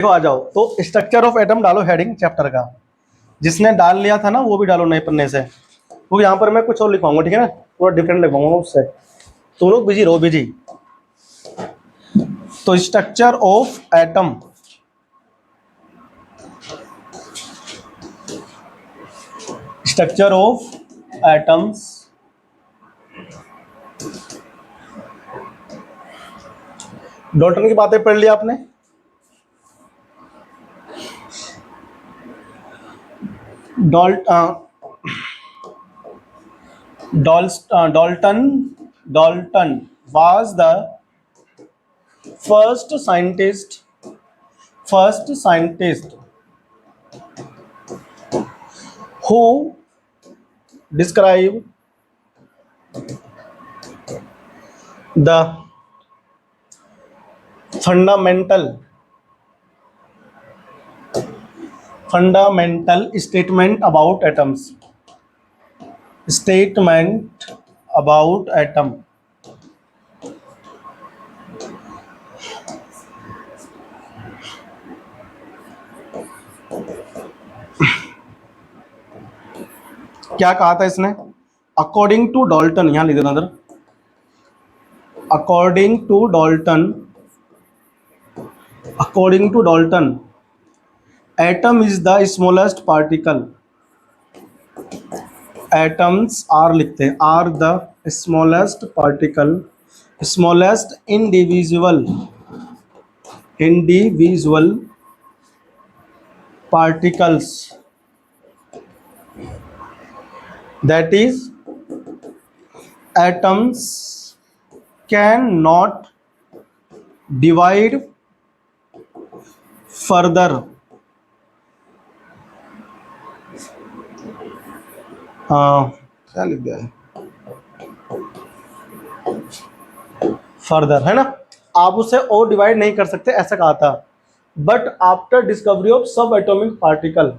देखो आ जाओ, तो स्ट्रक्चर ऑफ एटम डालो हेडिंग चैप्टर का। जिसने डाल लिया था ना वो भी डालो नए पन्ने से, क्योंकि यहाँ पर मैं कुछ और लिखवाऊंगा, ठीक है ना, थोड़ा डिफरेंट लिखवाऊंगा उससे। तुम लोग बिजी रहो, बिजी। तो structure of atom, structure of atoms, Dalton की बातें पढ़ लिया आपने। Dalton was the first scientist who described the fundamental statement about atoms. Statement about atom. क्या कहा था इसने? अकॉर्डिंग टू डॉल्टन, यहां लिख देना अंदर। According to Dalton atom is the smallest particle. Atoms are लिखते हैं, are the smallest particle, smallest individual particles, that is atoms cannot divide further क्या लिख दिया है, फर्दर है ना, आप उसे और डिवाइड नहीं कर सकते, ऐसा कहा था। बट आफ्टर डिस्कवरी ऑफ सब एटॉमिक पार्टिकल,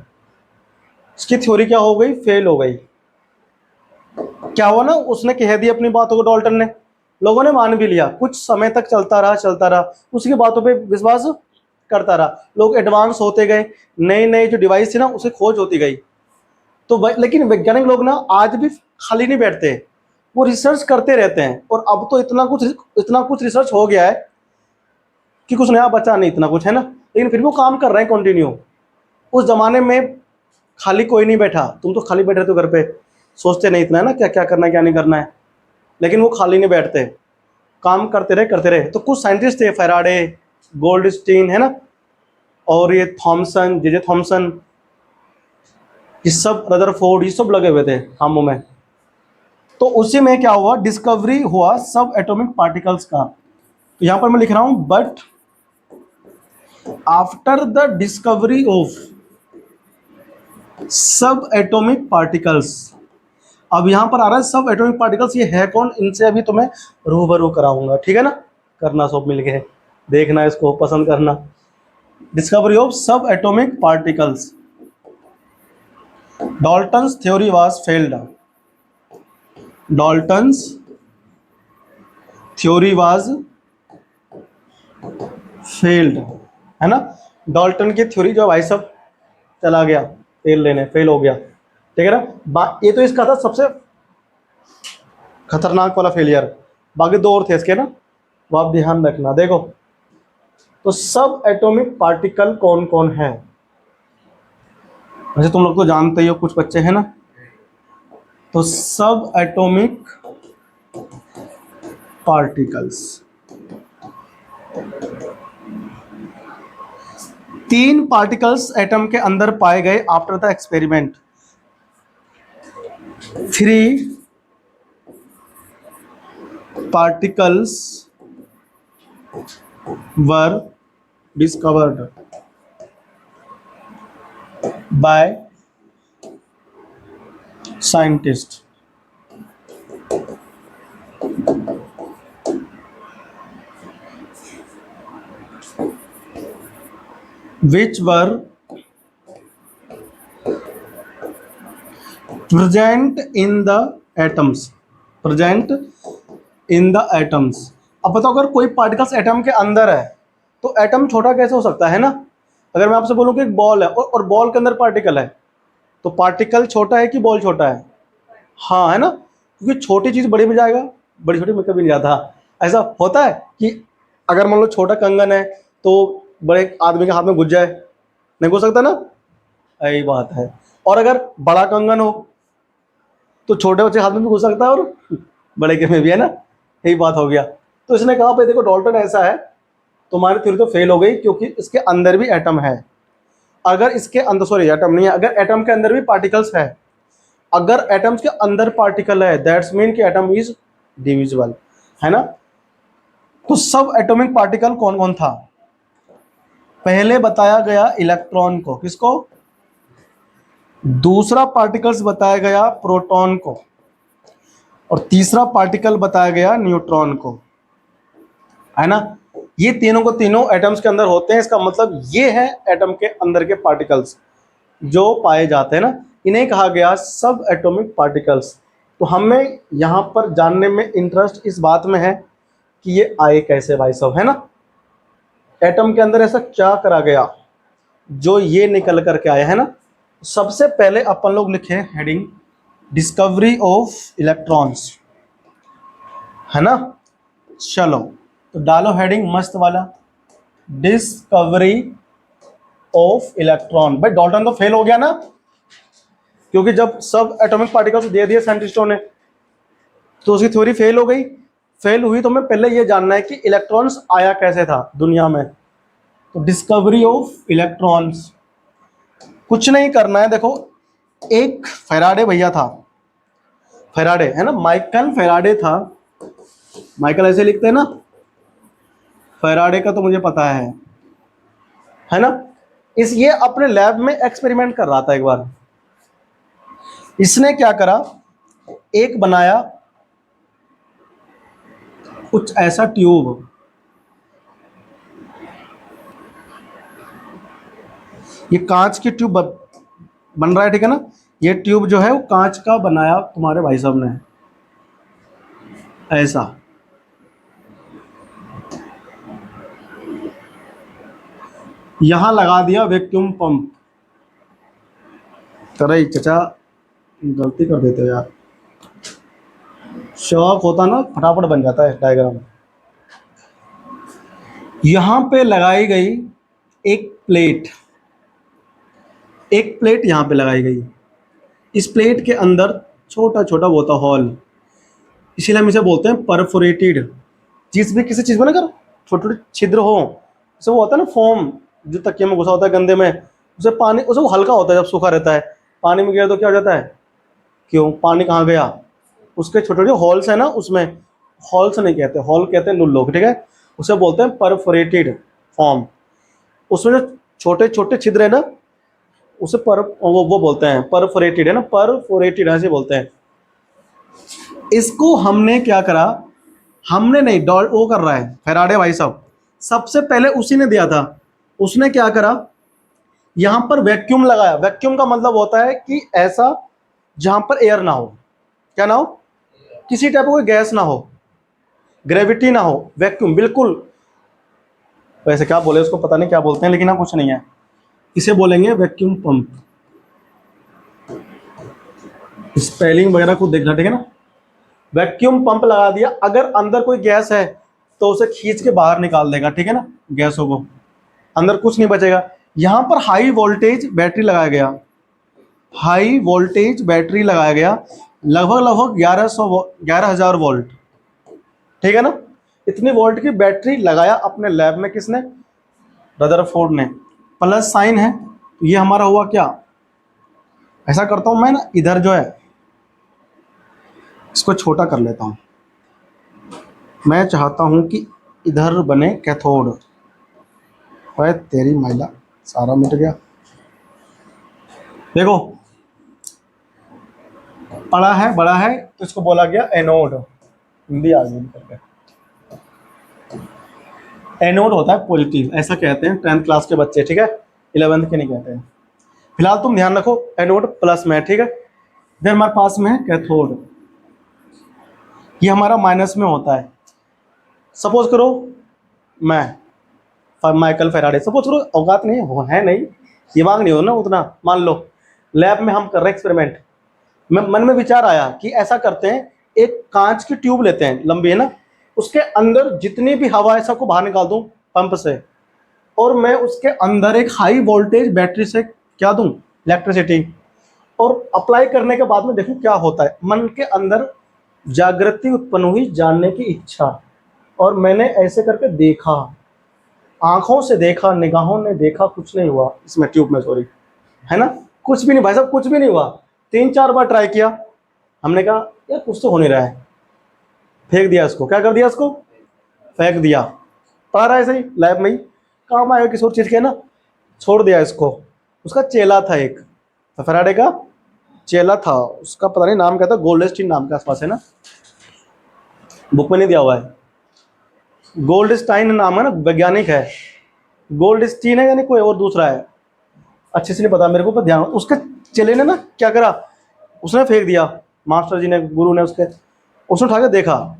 इसकी थ्योरी क्या हो गई, फेल हो गई। क्या हुआ ना, उसने कह दी अपनी बातों को डॉल्टन ने, लोगों ने मान भी लिया, कुछ समय तक चलता रहा, उसकी बातों पे विश्वास करता रहा, लोग एडवांस होते गए, नई नई जो डिवाइस थी ना उसकी खोज होती गई। तो लेकिन वैज्ञानिक लोग ना आज भी खाली नहीं बैठते, वो रिसर्च करते रहते हैं। और अब तो इतना कुछ रिसर्च हो गया है कि कुछ नया बचा नहीं, इतना कुछ है ना, लेकिन फिर भी वो काम कर रहे हैं कंटिन्यू। उस जमाने में खाली कोई नहीं बैठा, तुम तो खाली बैठ रहे हो घर पे, सोचते नहीं इतना है ना क्या क्या करना है क्या नहीं करना है, लेकिन वो खाली नहीं बैठते, काम करते रहे। तो कुछ साइंटिस्ट थे, फैराडे, गोल्डस्टीन है ना, और ये थॉमसन, जे थॉमसन, ये सब, रदरफोर्ड, ये सब लगे हुए थे कामों में। तो उसी में क्या हुआ, डिस्कवरी हुआ सब एटॉमिक पार्टिकल्स का। तो यहां पर मैं लिख रहा हूं, but after the discovery of सब एटॉमिक पार्टिकल्स, अब यहां पर आ रहा है सब एटॉमिक पार्टिकल्स, ये है कौन, इनसे अभी तुम्हें रूबरू कराऊंगा, ठीक है ना, करना सब मिलके, देखना इसको, पसंद करना। डिस्कवरी ऑफ सब atomic particles, Dalton's theory was failed. Dalton's theory was failed, है ना। डाल्टन की थ्योरी जो भाई साहब चला गया, फेल हो गया, ठीक है ना। ये तो इसका था सबसे खतरनाक वाला फेलियर, बाकी दो और थे इसके ना, वो आप ध्यान रखना। देखो तो सब एटॉमिक पार्टिकल कौन कौन है, वैसे तुम लोग तो जानते ही हो, कुछ बच्चे हैं ना। तो सब एटॉमिक पार्टिकल्स, 3 पार्टिकल्स एटम के अंदर पाए गए after the experiment. 3 particles were discovered by scientists, which were present in the atoms, अब बताओ, अगर कोई पार्टिकल्स एटम के अंदर है तो एटम छोटा कैसे हो सकता है ना, अगर मैं आपसे बोलूं कि एक बॉल है और बॉल के अंदर पार्टिकल है, तो पार्टिकल छोटा है कि बॉल छोटा है? हाँ, है ना, क्योंकि छोटी चीज बड़ी में जाएगा, बड़ी छोटी में कभी नहीं जाता। ऐसा होता है कि अगर मान लो छोटा कंगन है तो बड़े आदमी के हाथ में घुस जाए, नहीं घुस सकता ना, यही बात है। और अगर बड़ा कंगन हो तो छोटे बच्चे के हाथ में भी घुस सकता है और बड़े के में भी, है ना, यही बात हो गया। तो इसने कहा भाई देखो डाल्टन ऐसा है, तुम्हारी थ्योरी तो फेल हो गई, क्योंकि इसके अंदर भी एटम है। अगर इसके अंदर, सॉरी एटम नहीं है, अगर एटम के अंदर भी पार्टिकल्स है, अगर एटम्स के अंदर पार्टिकल है, दैट्स मीन कि एटम इज डिविजिबल, है ना। तो सब एटॉमिक पार्टिकल कौन कौन था? पहले बताया गया इलेक्ट्रॉन को, किसको? दूसरा पार्टिकल्स बताया गया प्रोटॉन को, और तीसरा पार्टिकल बताया गया न्यूट्रॉन को, है ना। ये तीनों को तीनों एटम्स के अंदर होते हैं। इसका मतलब ये है एटम के अंदर के पार्टिकल्स जो पाए जाते हैं ना, इन्हें कहा गया सब एटॉमिक पार्टिकल्स। तो हमें यहाँ पर जानने में इंटरेस्ट इस बात में है कि ये आए कैसे भाई साहब, है ना। एटम के अंदर ऐसा क्या करा गया जो ये निकल करके आया, है ना। सबसे पहले अपन लोग लिखे हेडिंग डिस्कवरी ऑफ इलेक्ट्रॉन्स, है ना। चलो तो डालो हेडिंग मस्त वाला, डिस्कवरी ऑफ इलेक्ट्रॉन। भाई डाल्टन तो फेल हो गया ना, क्योंकि जब सब एटॉमिक पार्टिकल्स दे दिए साइंटिस्टों ने तो उसकी थ्योरी फेल हो गई। फेल हुई तो हमें पहले ये जानना है कि इलेक्ट्रॉन्स आया कैसे था दुनिया में। तो डिस्कवरी ऑफ इलेक्ट्रॉन्स, कुछ नहीं करना है। देखो एक फेराडे भैया था, फेराडे, है ना, माइकल फेराडे था। माइकल ऐसे लिखते हैं ना, फेराडे का तो मुझे पता है ना। ये अपने लैब में एक्सपेरिमेंट कर रहा था एक बार। इसने क्या करा, एक बनाया कुछ ऐसा ट्यूब, ये कांच की ट्यूब बन रहा है, ठीक है ना। ये ट्यूब जो है वो कांच का बनाया तुम्हारे भाई साहब ने, ऐसा। यहां लगा दिया वैक्यूम पंप। अरे चचा गलती कर देते हो यार, शौक होता ना फटाफट बन जाता है डायग्राम। यहां पे लगाई गई एक प्लेट, एक प्लेट यहां पे लगाई गई। इस प्लेट के अंदर छोटा छोटा वो था हॉल, इसीलिए हम इसे बोलते हैं परफोरेटेड। जिस भी किसी चीज में ना अगर छोटे छोटे छिद्र हो, जैसे वो होता है ना फोम जो तकिए में घुसा होता है गंदे में, उसे पानी, उसे वो हल्का होता है जब सूखा रहता है, पानी में गिरा तो क्या हो जाता है, क्यों, पानी कहाँ गया, उसके छोटे छोटे हॉल्स है ना उसमें। हॉल्स नहीं कहते, हॉल कहते हैं लुल्लोक, ठीक है। उसे बोलते हैं परफोरेटेड फॉर्म। उसमें जो छोटे छोटे छिद्र है ना, उसे वो बोलते हैं परफोरेटेड, है ना, परफोरेटेड ऐसे बोलते हैं। इसको हमने क्या करा, हमने नहीं, डॉल वो कर रहा है फेराडे भाई साहब, सबसे पहले उसी ने दिया था। उसने क्या करा, यहां पर वैक्यूम लगाया। वैक्यूम का मतलब होता है कि ऐसा जहां पर एयर ना हो, क्या ना हो, किसी टाइप का कोई गैस ना हो, ग्रेविटी ना हो, वैक्यूम बिल्कुल। वैसे क्या बोले उसको पता नहीं क्या बोलते हैं, लेकिन हाँ कुछ नहीं है, इसे बोलेंगे वैक्यूम पंप। स्पेलिंग वगैरह को देखना, ठीक है ना। वैक्यूम पंप लगा दिया, अगर अंदर कोई गैस है तो उसे खींच के बाहर निकाल देगा, ठीक है ना, गैसों को, अंदर कुछ नहीं बचेगा। यहां पर हाई वोल्टेज बैटरी लगाया गया, हाई वोल्टेज बैटरी लगाया गया, लगभग लगभग 11,000 वोल्ट, ठीक है ना। इतनी वोल्ट की बैटरी लगाया अपने लैब में, किसने, रदरफोर्ड ने। प्लस साइन है तो ये हमारा हुआ क्या, ऐसा करता हूं मैं ना, इधर जो है इसको छोटा कर लेता हूं। मैं चाहता हूं कि इधर बने कैथोड। अरे तेरी माइला, सारा मिट गया। देखो बड़ा है, बड़ा है तो इसको बोला गया एनोड, हिंदी आ गई करके। एनोड होता है पॉजिटिव, ऐसा कहते हैं 10th क्लास के बच्चे, ठीक है, 11th के नहीं कहते हैं। फिलहाल तुम ध्यान रखो एनोड प्लस में है, ठीक है। इधर हमारे पास में है कैथोड, ये हमारा माइनस में होता है। सपोज करो मैं माइकल फेराडे, सपोज करो औकात नहीं है, वो है नहीं, दिमाग नहीं हो ना उतना। मान लो लैब में हम कर रहे हैं एक्सपेरिमेंट, मन में विचार आया कि ऐसा करते हैं, एक कांच की ट्यूब लेते हैं लंबी है ना, उसके अंदर जितनी भी हवा है सबको बाहर निकाल दूं पंप से, और मैं उसके अंदर एक हाई वोल्टेज बैटरी से क्या दूं, इलेक्ट्रिसिटी, और अप्लाई करने के बाद में देखूं क्या होता है। मन के अंदर जागृति उत्पन्न हुई, जानने की इच्छा, और मैंने ऐसे करके देखा, आंखों से देखा, निगाहों ने देखा, कुछ नहीं हुआ इसमें ट्यूब में, सॉरी, है ना, कुछ भी नहीं भाई साहब, कुछ भी नहीं हुआ। 3-4 बार ट्राई किया, हमने कहा यार कुछ तो हो नहीं रहा है, फेंक दिया इसको। क्या कर दिया इसको, फेंक दिया। पड़ा रहा ऐसे ही लैब में ही, काम आएगा किसी और चीज़ के ना, छोड़ दिया इसको। उसका चेला था एक, फैराडे का चेला था, उसका पता नहीं नाम क्या था, गोल्डस्टीन नाम के आसपास है ना, बुक में नहीं दिया हुआ है, गोल्डस्टाइन नाम है ना, वैज्ञानिक है। गोल्डस्टीन है यानी कोई और दूसरा है, अच्छे से नहीं पता मेरे को, पर ध्यान। उसके चेले ने ना क्या करा, उसने फेंक दिया, मास्टर जी ने, गुरु ने उसके, उसने उठा के देखा,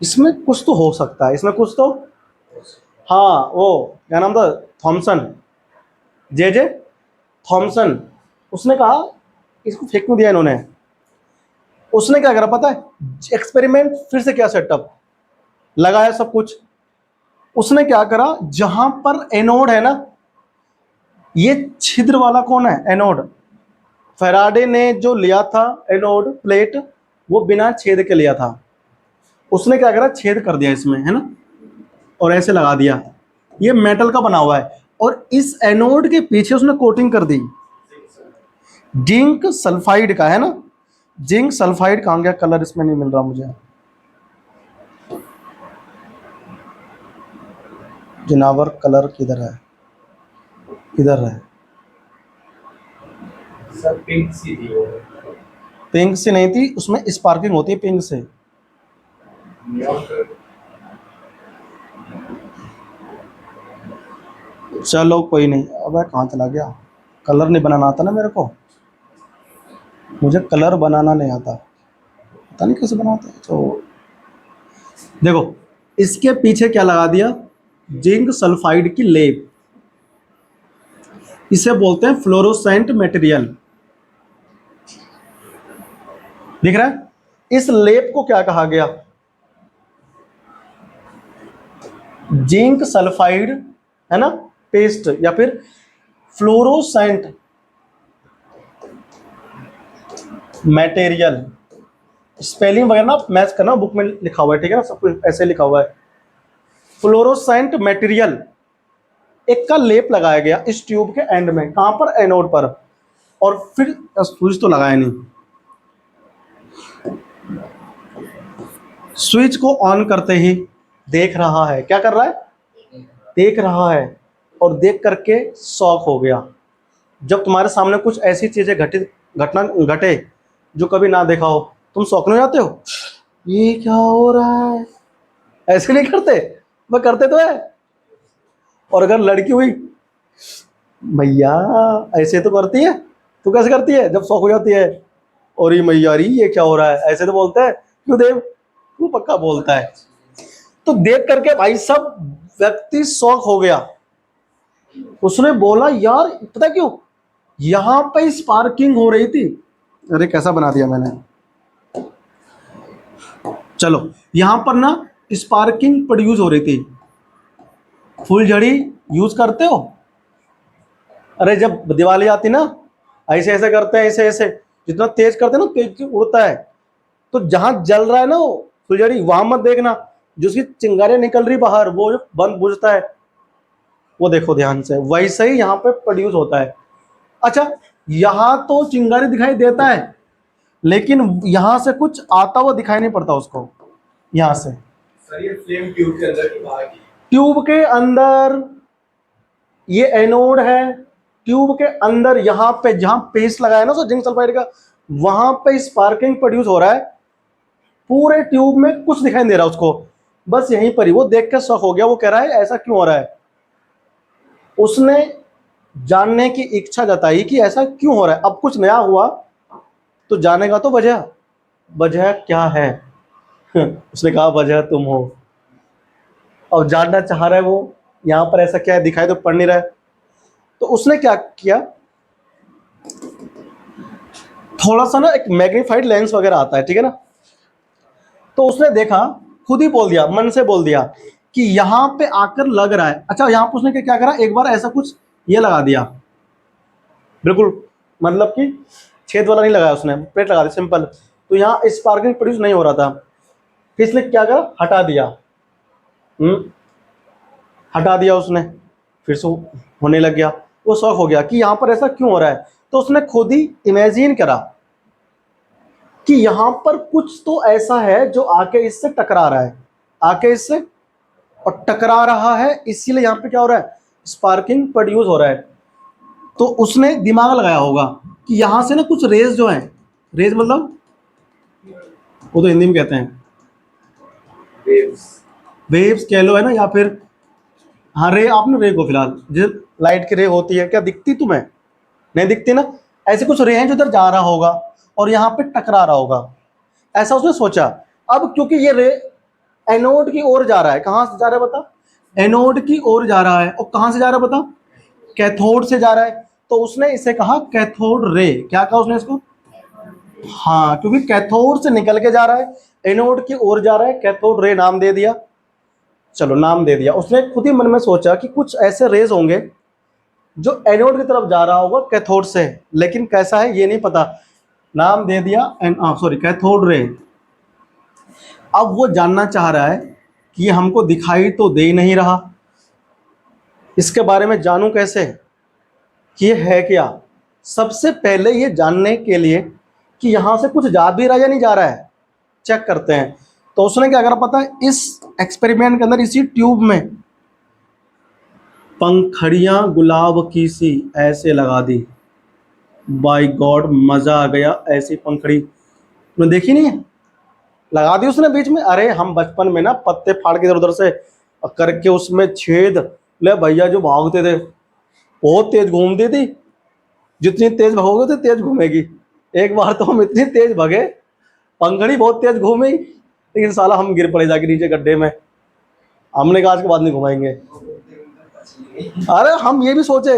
इसमें कुछ तो हो सकता है, इसमें कुछ तो, हाँ वो क्या नाम था, थॉमसन, जे थॉमसन। उसने कहा इसको फेंक क्यों दिया इन्होंने। उसने क्या करा पता है, एक्सपेरिमेंट फिर से, क्या सेटअप लगाया सब कुछ। उसने क्या करा, जहां पर एनोड है ना, ये छिद्र वाला कौन है, एनोड। फैराडे ने जो लिया था एनोड प्लेट, वो बिना छेद के लिया था। उसने क्या करा, छेद कर दिया इसमें, है ना, और ऐसे लगा दिया। ये मेटल का बना हुआ है, और इस एनोड के पीछे उसने कोटिंग कर दी जिंक सल्फाइड का, है ना, जिंक सल्फाइड। कहाँ गया कलर, इसमें नहीं मिल रहा मुझे, जिनावर कलर किधर है, किधर है सर, पिंक सी थी वो। पिंक से नहीं थी, उसमें स्पार्किंग होती है पिंक से। चलो कोई नहीं, अब कहाँ चला गया, कलर नहीं बनाना आता ना मेरे को, मुझे कलर बनाना नहीं आता, पता नहीं कैसे बनाते हैं। तो देखो इसके पीछे क्या लगा दिया, जिंक सल्फाइड की लेप, इसे बोलते हैं फ्लोरोसेंट मटेरियल। दिख रहा है, इस लेप को क्या कहा गया, जिंक सल्फाइड, है ना, पेस्ट, या फिर फ्लोरोसेंट मटेरियल। स्पेलिंग वगैरह ना मैच करना, बुक में लिखा हुआ है, ठीक है ना, सब कुछ ऐसे लिखा हुआ है। फ्लोरोसेंट मटेरियल, एक का लेप लगाया गया इस ट्यूब के एंड में, कहां पर, एनोड पर, और फिर स्विच तो लगाया नहीं, स्विच को ऑन करते ही देख रहा है, क्या कर रहा है, देख रहा है, और देख करके शॉक हो गया। जब तुम्हारे सामने कुछ ऐसी चीजें घटे जो कभी ना देखा हो, तुम शॉक नहीं हो जाते हो, ये क्या हो रहा है, ऐसे नहीं करते, मैं करते तो है। और अगर लड़की हुई, भैया ऐसे तो करती है, तू कैसे करती है, जब शौक हो जाती है, और ये मैया री ये क्या हो रहा है, ऐसे तो बोलते हैं, क्यों देव, तू पक्का बोलता है। तो देख करके भाई सब व्यक्ति शौक हो गया। उसने बोला यार पता क्यों, यहां पे स्पार्किंग हो रही थी। अरे कैसा बना दिया मैंने, चलो यहां पर ना स्पार्किंग प्रोड्यूस हो रही थी। फुलझड़ी यूज करते हो, अरे जब दिवाली आती ना, ऐसे ऐसे करते हैं, ऐसे ऐसे, जितना तेज करते हैं ना तेज उड़ता है। तो जहां जल रहा है ना वो फुलझड़ी, वहां मत देखना, जो उसकी चिंगारियां निकल रही बाहर, वो जो बंद बुझता है, वो देखो ध्यान से। वैसे ही यहाँ पे प्रोड्यूस होता है। अच्छा, यहाँ तो चिंगारी दिखाई देता है, लेकिन यहां से कुछ आता हुआ दिखाई नहीं पड़ता उसको, यहां से। सर ये फ्लेम ट्यूब के अंदर की बाहर की? ट्यूब के अंदर, ये एनोड है, ट्यूब के अंदर यहाँ पे जहां पेस्ट लगाया ना जिंक सल्फाइड का, वहां पे स्पार्किंग प्रोड्यूस हो रहा है। पूरे ट्यूब में कुछ दिखाई नहीं दे रहा उसको, बस यहीं पर ही। वो देख के शॉक हो गया, वो कह रहा है ऐसा क्यों हो रहा है। उसने जानने की इच्छा जताई कि ऐसा क्यों हो रहा है। अब कुछ नया हुआ तो जानेगा तो वजह, वजह क्या है। उसने कहा वजह तुम हो। अब जानना चाह रहा है वो, यहाँ पर ऐसा क्या है, दिखाई तो पड़ नहीं रहा है। तो उसने क्या किया, थोड़ा सा ना एक मैग्नीफाइड लेंस वगैरह आता है, ठीक है ना, तो उसने देखा, खुद ही बोल दिया, मन से बोल दिया कि यहाँ पे आकर लग रहा है। अच्छा, यहाँ पे उसने क्या करा, एक बार ऐसा कुछ ये लगा दिया, बिल्कुल मतलब कि छेद वाला नहीं लगाया उसने, प्लेट लगा दी सिंपल, तो यहाँ स्पार्किंग प्रोड्यूस नहीं हो रहा था। फिर इसने क्या करा, हटा दिया, हटा दिया उसने, फिर से होने लग गया। वो शौक हो गया कि यहाँ पर ऐसा क्यों हो रहा है, तो उसने खुद ही इमेजिन करा कि यहाँ पर कुछ तो ऐसा है जो आके इससे टकरा रहा है, आके इससे और टकरा रहा है, इसीलिए यहाँ पे क्या हो रहा है, स्पार्किंग प्रोड्यूस हो रहा है। तो उसने दिमाग लगाया होगा कि यहाँ से ना कुछ रेज जो हैं, रेज मतलब वो तो हिंदी में कहते हैं वेव्स। वेव्स कह लो, है ना, या फिर हाँ रे, आपने रे को फिलहाल, जो लाइट की रे होती है, क्या दिखती तुम्हें, नहीं दिखती ना, ऐसे कुछ रे हैं जो इधर जा रहा होगा और यहाँ पे टकरा रहा होगा, ऐसा उसने सोचा। अब क्योंकि ये रे एनोड की ओर जा रहा है, कहाँ से जा रहा है बता, एनोड की ओर जा रहा है, और कहाँ से जा रहा है बता, कैथोड से जा रहा है, तो उसने इसे कहा कैथोड रे। क्या कहा उसने इसको, हाँ, क्योंकि कैथोड से निकल के जा रहा है, एनोड की ओर जा रहा है, कैथोड रे नाम दे दिया। चलो नाम दे दिया, उसने खुद ही मन में सोचा कि कुछ ऐसे रेज होंगे जो एनोड की तरफ जा रहा होगा कैथोड से, लेकिन कैसा है ये नहीं पता, नाम दे दिया सॉरी कैथोड रे। अब वो जानना चाह रहा है कि ये हमको दिखाई तो दे ही नहीं रहा, इसके बारे में जानूं कैसे कि ये है क्या। सबसे पहले ये जानने के लिए कि यहाँ से कुछ जा भी रहा है या नहीं जा रहा है, चेक करते हैं। तो उसने क्या करा पता है, इस एक्सपेरिमेंट के अंदर इसी ट्यूब में पंखड़ियां गुलाब की सी ऐसे लगा दी। बाय गॉड, मजा आ गया, ऐसी पंखड़ी तुमने देखी नहीं है, लगा दी उसने बीच में। अरे हम बचपन में ना पत्ते फाड़ के इधर उधर से करके उसमें छेद, ले भैया जो भागते थे, बहुत तेज घूमती थी, जितनी तेज भागोगे तो तेज घूमेगी। एक बार तो हम इतनी तेज भागे, पंखड़ी बहुत तेज घूमी, लेकिन साला हम गिर पड़े जाके नीचे गड्ढे में। हमने कहा आज के बाद नहीं घुमाएंगे। अरे हम ये भी सोचे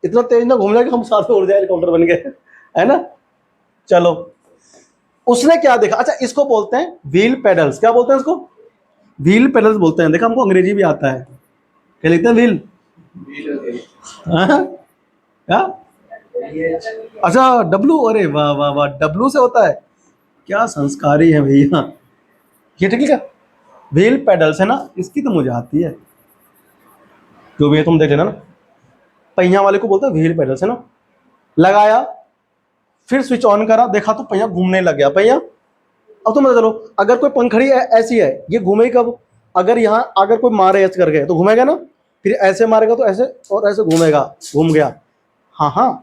इतना तेज ना घूम जाए कि हम साथ में उड़ जाए हेलीकॉप्टर बन गए, है ना। चलो, उसने क्या देखा, अच्छा इसको बोलते हैं व्हील पेडल्स। क्या बोलते हैं इसको, व्हील पेडल्स बोलते हैं। देखा, हमको अंग्रेजी भी आता है, क्या लिखते हैं, व्हील, क्या, अच्छा डब्लू, अरे वाह वाह वाह, डब्लू से होता है, क्या संस्कारी है भैया। ये ठीक है, व्हील पेडल्स है ना, इसकी तो मुझे आती है, जो भी है तुम देख लेना ना। पहिया वाले को बोलते हैं व्हील पेडल्स, है ना। लगाया, फिर स्विच ऑन करा, देखा तो पहिया घूमने लग गया पहिया। अब तुम चलो, अगर कोई पंखड़ी ऐसी है, ये घूमेगी कब, अगर यहाँ अगर कोई मारे ऐसे करके तो घूमेगा ना, फिर ऐसे मारेगा तो ऐसे और ऐसे घूमेगा, घूम गया, हाँ हाँ,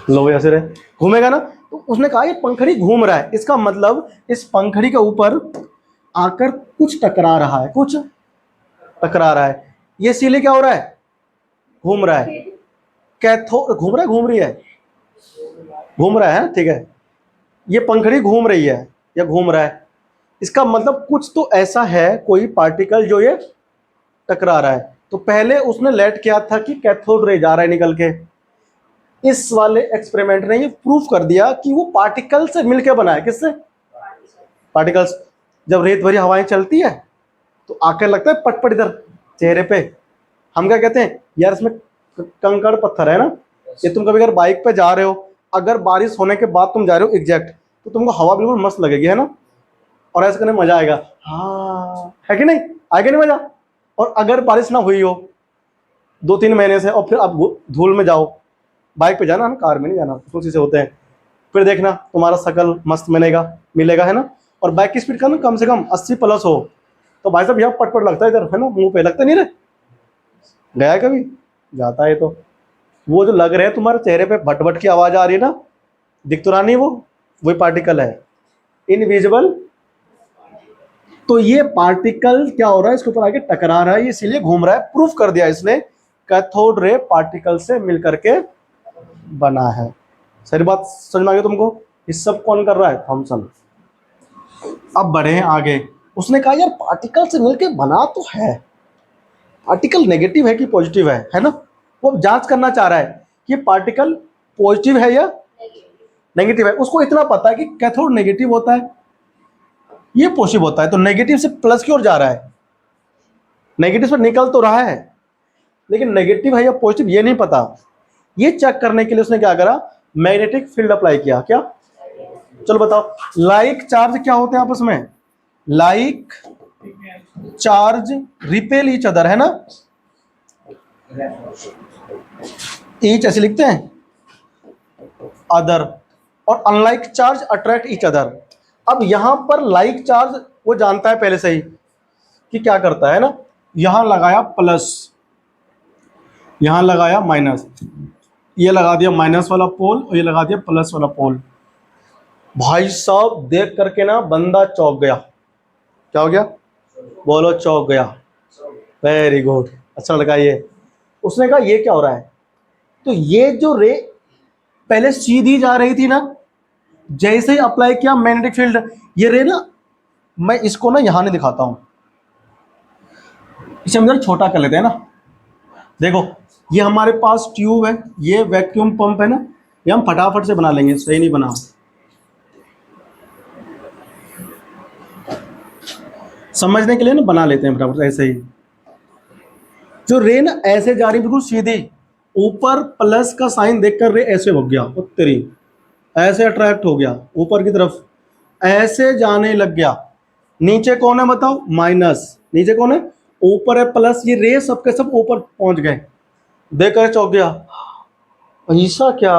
लो ऐसे रहे, घूमेगा ना। तो उसने कहा ये पंखड़ी घूम रहा है, इसका मतलब इस पंखड़ी के ऊपर आकर कुछ टकरा रहा है, कुछ टकरा रहा है। ये इसीलिए क्या हो रहा है, घूम रहा है, कैथोड घूम रहा है, घूम रही है, घूम रहा है, ठीक है, ये पंखड़ी घूम रही है या घूम रहा है, इसका मतलब कुछ तो ऐसा है, कोई पार्टिकल जो ये टकरा रहा है। तो पहले उसने लेट किया था कि कैथोड रे जा रहा है निकल के, इस वाले एक्सपेरिमेंट ने ये प्रूफ कर दिया कि वो पार्टिकल से मिलके बना है। किससे, पार्टिकल्स। जब रेत भरी हवाएं चलती है तो आकर लगता है पटपट इधर चेहरे पे, हम क्या कहते हैं यार इसमें कंकड़ पत्थर है ना। ये तुम कभी अगर बाइक पे जा रहे हो, अगर बारिश होने के बाद तुम जा रहे हो एग्जैक्ट, तो तुमको हवा बिल्कुल मस्त लगेगी, है ना, और ऐसे करने में मजा आएगा, हाँ है कि नहीं, आएगा नहीं मजा। और अगर बारिश ना हुई हो 2-3 महीने से, और फिर आप धूल में जाओ, बाइक पे जाना, कार में नहीं जाना, उसी से होते हैं, फिर देखना तुम्हारा शकल मस्त मिलेगा, मिलेगा, है ना। और बाइक की स्पीड का ना कम से कम 80 प्लस हो, तो भाई साहब यहाँ पटपट लगता है इधर, है ना, मुंह पे लगता नहीं रे, गया है कभी, जाता है। तो वो जो लग रहे हैं तुम्हारे चेहरे पे, भट भट की आवाज आ रही है ना, दिख तो रहा नहीं, वो वही पार्टिकल है, इनविजिबल। तो ये पार्टिकल क्या हो रहा है, इसके ऊपर आके टकरा रहा है, इसीलिए घूम रहा है। प्रूफ कर दिया इसने, कैथोड रे पार्टिकल से मिलकर के बना है। सारी बात समझ में आ गई तुमको। इस सब कौन कर रहा है, थॉमसन। अब बढ़े हैं आगे, उसने कहा यार पार्टिकल से मिलके बना तो है, पार्टिकल नेगेटिव है कि पॉजिटिव है ना। वो जांच करना चाह रहा है कि पार्टिकल पॉजिटिव है या नेगेटिव है। उसको इतना पता है कि कैथोड नेगेटिव होता है, ये पॉजिटिव होता है, तो नेगेटिव से प्लस की ओर जा रहा है, नेगेटिव से निकल तो रहा है, लेकिन नेगेटिव है या पॉजिटिव ये नहीं पता। ये चेक करने के लिए उसने क्या करा, मैग्नेटिक फील्ड अप्लाई किया। क्या? चलो बताओ, लाइक चार्ज क्या होते हैं आपस में? Like charge repel each other, है ना। ईच ऐसे लिखते हैं, अदर, और unlike charge attract each other. अब यहां पर लाइक चार्ज वो जानता है पहले से ही कि क्या करता है ना, यहां लगाया प्लस, यहां लगाया माइनस, ये लगा दिया माइनस वाला पोल और ये लगा दिया प्लस वाला पोल। भाई साहब देख करके ना बंदा चौंक गया। क्या हो गया? बोलो, चौंक गया। वेरी गुड, अच्छा लगा ये। उसने कहा ये क्या हो रहा है? तो ये जो रे पहले सीधी जा रही थी ना, जैसे ही अप्लाई किया मैग्नेटिक फील्ड, ये रे ना, मैं इसको ना यहां नहीं दिखाता हूं, इसे हम जरा छोटा कर लेते हैं ना। देखो ये हमारे पास ट्यूब है, ये वैक्यूम पंप है ना, ये हम फटाफट से बना लेंगे, सही नहीं बना, समझने के लिए ना बना लेते हैं फटाफट ऐसे ही। जो रे ना ऐसे जा रही बिल्कुल सीधी, ऊपर प्लस का साइन देखकर रे ऐसे हो गया, उत्तरी ऐसे अट्रैक्ट हो गया ऊपर की तरफ, ऐसे जाने लग गया। नीचे कौन है बताओ? माइनस। नीचे कौन है? ऊपर है प्लस। ये रे सबके सब ऊपर पहुंच गए, देखकर चौंक गया, ऐसा क्या,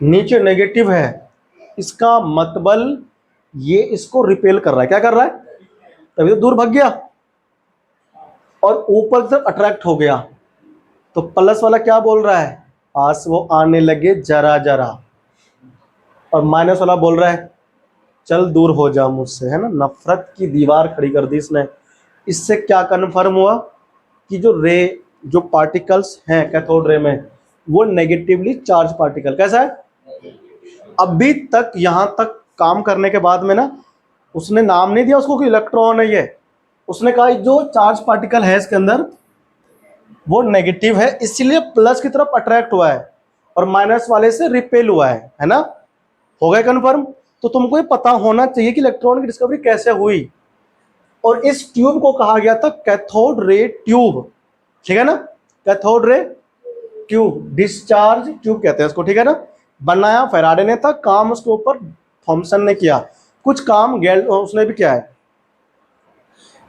नीचे नेगेटिव है, इसका मतलब ये इसको रिपेल कर रहा है। क्या कर रहा है? तभी तो दूर भाग गया और ऊपर की तरफ अट्रैक्ट हो गया। तो प्लस वाला क्या बोल रहा है? पास वो आने लगे जरा जरा, और माइनस वाला बोल रहा है चल दूर हो जा मुझसे, है ना। नफरत की दीवार खड़ी कर दी इसने। इससे क्या कन्फर्म हुआ कि जो रे, जो पार्टिकल्स हैं कैथोड रे में, वो नेगेटिवली चार्ज पार्टिकल। कैसा है? अभी तक यहां तक काम करने के बाद में ना, उसने नाम नहीं दिया उसको कि इलेक्ट्रॉन है ये, उसने कहा जो चार्ज पार्टिकल है इसके अंदर वो नेगेटिव है, इसलिए प्लस की तरफ अट्रैक्ट हुआ है और माइनस वाले से रिपेल हुआ है ना। हो गया कन्फर्म? तो तुमको ये पता होना चाहिए कि इलेक्ट्रॉन की डिस्कवरी कैसे हुई, और इस ट्यूब को कहा गया था कैथोड रे ट्यूब, ठीक है ना। Cathode ray tube, discharge tube कहते हैं इसको, ठीक है ना। बनाया फैराडे ने था, काम उसके ऊपर थॉमसन ने किया, कुछ काम गेल उसने भी किया है।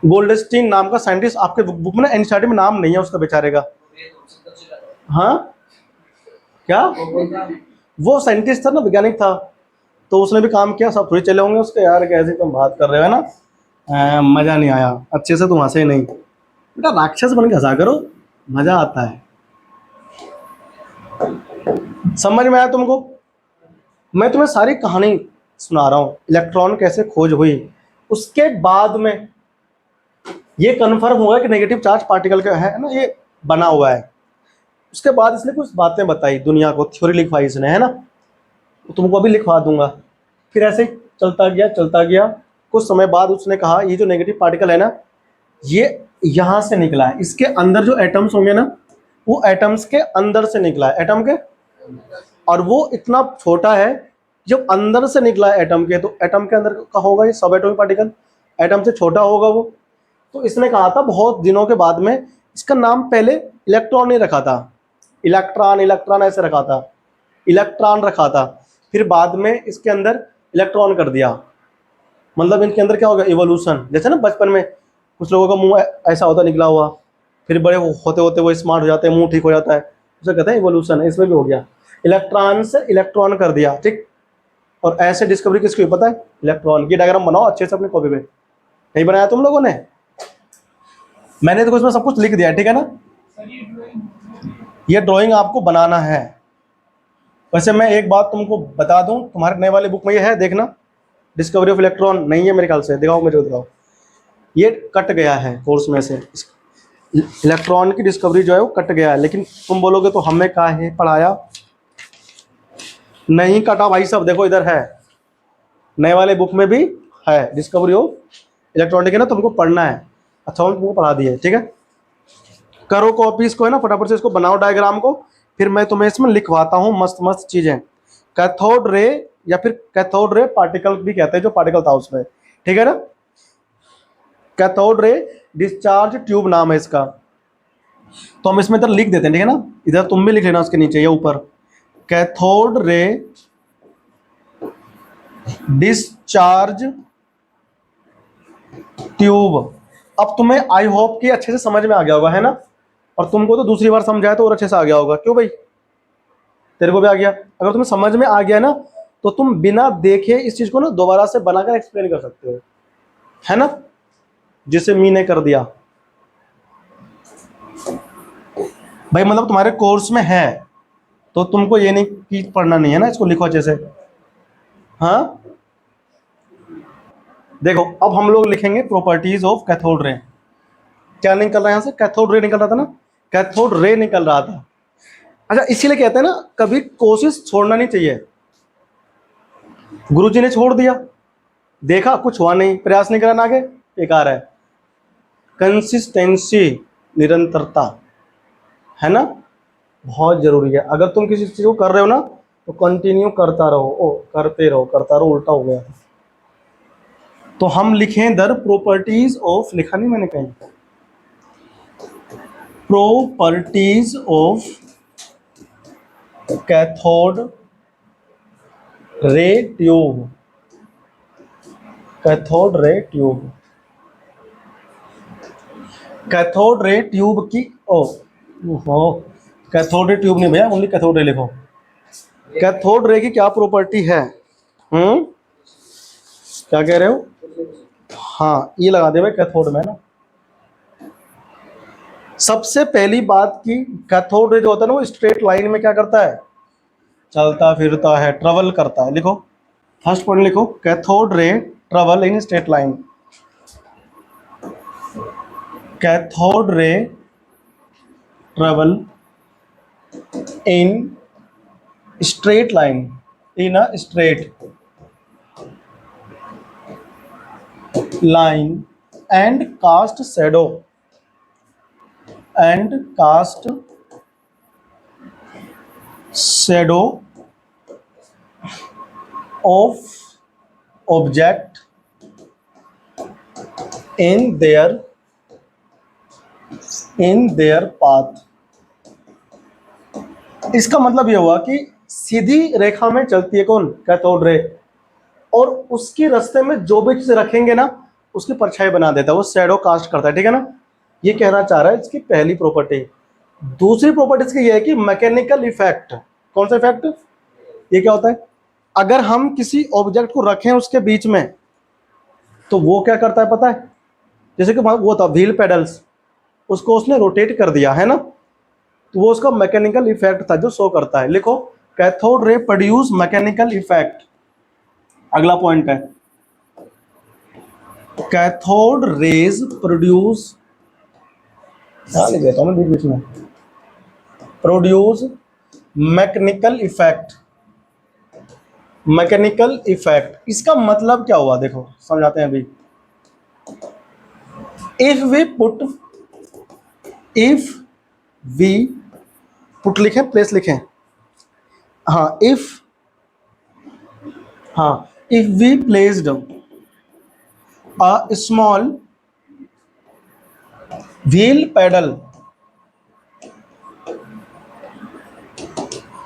गोल्डस्टीन नाम का साइंटिस्ट, आपके बुक में ना एनसीईआरटी में नाम नहीं है उसका बेचारे का। हाँ क्या? वो साइंटिस्ट था ना, वैज्ञानिक था, तो उसने भी काम किया। सब थोड़ी चले होंगे उसके। यार कैसे तुम बात कर रहे हो, है ना। मजा नहीं आया, अच्छे से तुम हंसे नहीं बेटा, राक्षस बन के हंसा करो, मजा आता है। समझ में आया तुमको? मैं तुम्हें सारी कहानी सुना रहा हूँ, इलेक्ट्रॉन कैसे खोज हुई। उसके बाद में ये कन्फर्म हुआ कि नेगेटिव चार्ज पार्टिकल का है ना, ये बना हुआ है। उसके बाद इसने कुछ बातें बताई दुनिया को, थ्योरी लिखवाई इसने, है ना। तो तुमको अभी लिखवा दूंगा। फिर ऐसे ही चलता गया चलता गया। कुछ समय बाद उसने कहा ये जो नेगेटिव पार्टिकल है ना, ये यहाँ से निकला है, इसके अंदर जो एटम्स होंगे ना, वो एटम्स के अंदर से निकला है, एटम के, और वो इतना छोटा है, जब अंदर से निकला है एटम के, तो एटम के अंदर का होगा ये सब एटॉमिक पार्टिकल, एटम से छोटा होगा वो। तो इसने कहा था बहुत दिनों के बाद में, इसका नाम पहले इलेक्ट्रॉन नहीं रखा था, इलेक्ट्रॉन इलेक्ट्रॉन ऐसे रखा था, इलेक्ट्रॉन रखा था। फिर बाद में इसके अंदर इलेक्ट्रॉन कर दिया, मतलब इनके अंदर क्या होगा, इवोल्यूशन। जैसे ना बचपन में कुछ लोगों का मुंह ऐसा होता निकला हुआ, फिर बड़े होते होते वो स्मार्ट हो जाते हैं, मुंह ठीक हो जाता है, उसे कहते हैं इवोल्यूशन। इसमें भी हो गया, इलेक्ट्रॉन से इलेक्ट्रॉन कर दिया, ठीक। और ऐसे डिस्कवरी किसकी हुई पता है? इलेक्ट्रॉन की। डायग्राम बनाओ अच्छे से अपनी कॉपी पे, नहीं बनाया तुम लोगों ने? मैंने तो इसमें सब कुछ लिख दिया, ठीक है ना। ये ड्राइंग आपको बनाना है। वैसे मैं एक बात तुमको बता दूं, तुम्हारे नए वाले बुक में ये है, देखना, डिस्कवरी ऑफ इलेक्ट्रॉन नहीं है मेरे ख्याल से, दिखाओ मेरे को, दिखाओ। ये कट गया है कोर्स में से, इलेक्ट्रॉन की डिस्कवरी जो है वो कट गया है। लेकिन तुम बोलोगे तो हमें काहे पढ़ाया, नहीं कटा भाई साहब, देखो इधर है, नए वाले बुक में भी है, डिस्कवरी ऑफ इलेक्ट्रॉनिक है ना, तुमको पढ़ना है। अच्छा हम तुमको पढ़ा दिया है, ठीक है। करो कॉपी इसको, है ना, फटाफट से इसको बनाओ डायग्राम को, फिर मैं तुम्हें इसमें लिखवाता हूँ मस्त मस्त चीजें। कैथोड रे या फिर कैथोड रे पार्टिकल भी कहते हैं, जो पार्टिकल था उसमें, ठीक है ना। कैथोड रे डिस्चार्ज ट्यूब नाम है इसका। तो हम इसमें इधर लिख देते हैं, ठीक है ना, इधर तुम भी लिख लेना उसके नीचे या ऊपर, कैथोड रे डिस्चार्ज ट्यूब। अब तुम्हें आई होप कि अच्छे से समझ में आ गया होगा, है ना, और तुमको तो दूसरी बार समझाया तो और अच्छे से आ गया होगा। क्यों भाई, तेरे को भी आ गया। अगर तुम्हें समझ में आ गया ना, तो तुम बिना देखे इस चीज को ना दोबारा से बनाकर एक्सप्लेन कर सकते हो, है ना, जिसे मी ने कर दिया भाई। मतलब तुम्हारे कोर्स में है तो तुमको ये नहीं कि पढ़ना नहीं है ना, इसको लिखो अच्छे से। हाँ देखो, अब हम लोग लिखेंगे प्रॉपर्टीज ऑफ कैथोड रे। क्या निकल रहा है यहाँ से, कैथोड रे निकल रहा था ना, कैथोड रे निकल रहा था। अच्छा इसीलिए कहते हैं ना, कभी कोशिश छोड़ना नहीं चाहिए। गुरुजी ने छोड़ दिया, देखा कुछ हुआ नहीं, प्रयास नहीं करना, आगे बेकार है। कंसिस्टेंसी, निरंतरता, है ना, बहुत जरूरी है। अगर तुम किसी चीज को कर रहे हो ना, तो कंटिन्यू करता रहो, करते रहो, करता रहो, उल्टा हो गया। तो हम लिखें दर प्रॉपर्टीज ऑफ, लिखा नहीं मैंने कहीं, properties of cathode ray tube, cathode ray tube, cathode ray tube की कैथोड रे ट्यूब नहीं भैया, ओनली कैथोड रे लिखो। कैथोड रे की क्या प्रॉपर्टी है, क्या कह रहे हो, हाँ ये लगा दे भाई कैथोड में ना। सबसे पहली बात की, कैथोड रे जो होता है ना, वो स्ट्रेट लाइन में क्या करता है, चलता फिरता है, ट्रेवल करता है। लिखो फर्स्ट पॉइंट लिखो, कैथोड रे travel in straight line. Cathode ray travel in straight line, in a straight line and cast shadow of object in their path। इसका मतलब ये हुआ कि सीधी रेखा में चलती है कौन, कैथोड रे, और उसके रास्ते में जो भी चीज रखेंगे ना, उसकी परछाई बना देता है, वो शैडो कास्ट करता है, ठीक है ना। ये कहना चाह रहा है इसकी पहली प्रॉपर्टी। दूसरी प्रॉपर्टी इसकी ये है कि मैकेनिकल इफेक्ट। कौन सा इफेक्ट, ये क्या होता है, अगर हम किसी ऑब्जेक्ट को रखें उसके बीच में, तो वो क्या करता है पता है, जैसे कि वो था व्हील पेडल्स, उसको उसने रोटेट कर दिया, है ना, तो वो उसका मैकेनिकल इफेक्ट था जो शो करता है। लिखो cathode ray produce mechanical effect. अगला पॉइंट है, कैथोड रेज प्रोड्यूस, लिख देता हूं मैं बीच में, produce mechanical effect. Mechanical effect इसका मतलब क्या हुआ, देखो समझाते हैं अभी। इफ वी पुट लिखें, प्लेस लिखें, हाँ if we placed a small wheel pedal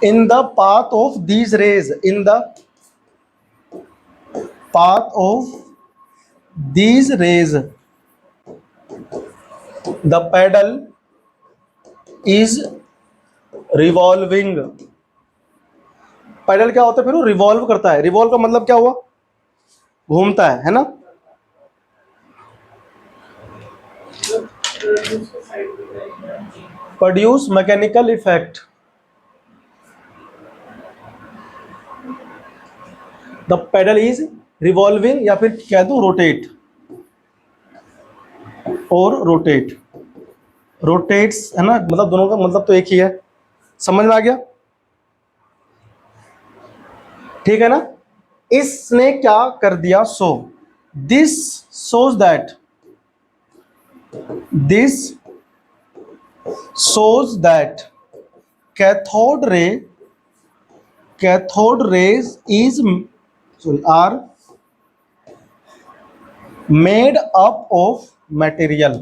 in the path of these rays, in the path of these rays, the pedal is revolving। Pedal क्या होता है, फिर वो रिवॉल्व करता है। रिवॉल्व का मतलब क्या हुआ, घूमता है ना। Produce mechanical effect, the pedal is revolving, या फिर कह दो रोटेट, और रोटेट्स, है ना, मतलब दोनों का मतलब तो एक ही है। समझ में आ गया, ठीक है ना। इसने क्या कर दिया, so this shows that this shows that cathode rays is sorry are made up of material